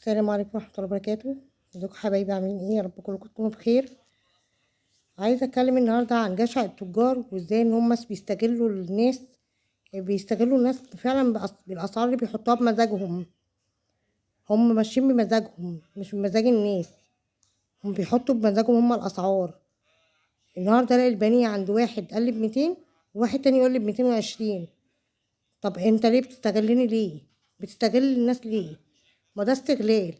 السلام عليكم ورحمة الله وبركاته. ازيكم حبايبي، عاملين ايه؟ يا رب كلكم تكونوا بخير. عايزة اتكلم النهاردة عن جشع التجار وازاي ان هم بيستغلوا الناس. فعلا بالاسعار اللي بيحطوها بمزاجهم. هم ماشيين بمزاجهم مش بمزاج الناس. هم بيحطوا بمزاجهم هم الاسعار. النهاردة الاقي البانيه عند واحد قال لي ب200، وواحد تاني يقول لي ب220. طب انت ليه بتستغلني؟ ليه بتستغل الناس ليه؟ ما ده استغلال.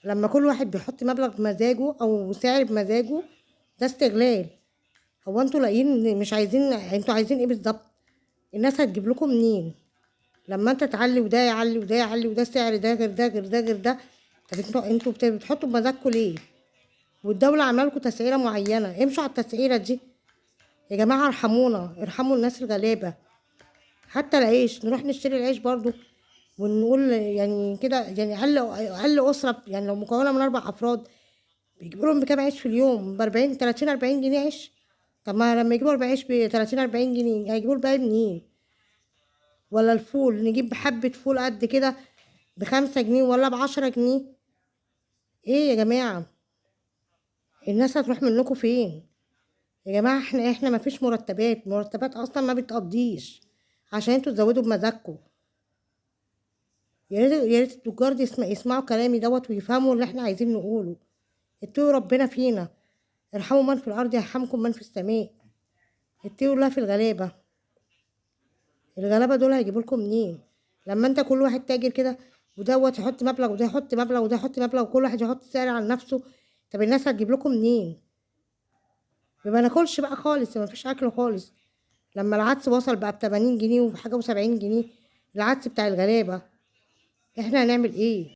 لما كل واحد بيحط مبلغ بمزاجه او سعر بمزاجه، ده استغلال. هو انتوا لاقيين مش عايزين؟ انتوا عايزين ايه بالظبط؟ الناس هتجيب لكم منين لما انت تعلي وده يعلي وده يعلي وده سعر ده غير ده غير ده غير ده؟ طب انتوا بتحطوا بمزاجكم ليه؟ والدولة عامله لكم تسعيرة معينة، امشوا على التسعيرة دي. يا جماعة ارحمونا، ارحموا الناس الغلابة. حتى العيش نروح نشتري العيش برضو ونقول يعني كده، يعني اقل اسرة يعني لو مكونة من 4 افراد بيجيبوا لهم بكام عيش في اليوم؟ ب40 30 40 جنيه عيش. طب ما لما يجيبوا 4 عيش ب30 40 جنيه هيجيبوا الباقي منين؟ ولا الفول، نجيب حبة فول قد كده ب5 جنيه ولا ب10 جنيه. ايه يا جماعة؟ الناس هتروح منكم فين؟ يا جماعة احنا مفيش مرتبات اصلا ما بتقضيش عشان انتوا تزودوا بمزاجكم. يا ريت التجار دي يسمعوا كلامي دوت ويفهموا اللي احنا عايزين نقوله. اتقوا ربنا فينا. ارحموا من في الارض يرحمكم من في السماء. اتقوا الله في الغلابة. الغلابه دول هيجيبوا لكم منين لما انت كل واحد تاجر كده، ودوت يحط مبلغ وده يحط مبلغ وده يحط مبلغ وكل واحد يحط سعر على نفسه؟ طب الناس هتجيب لكم منين؟ ما ناكلش بقى خالص، ما فيش اكل خالص. لما العدس وصل بقى ب80 جنيه وبحاجه و70 جنيه، العدس بتاع الغلابه، احنا هنعمل ايه؟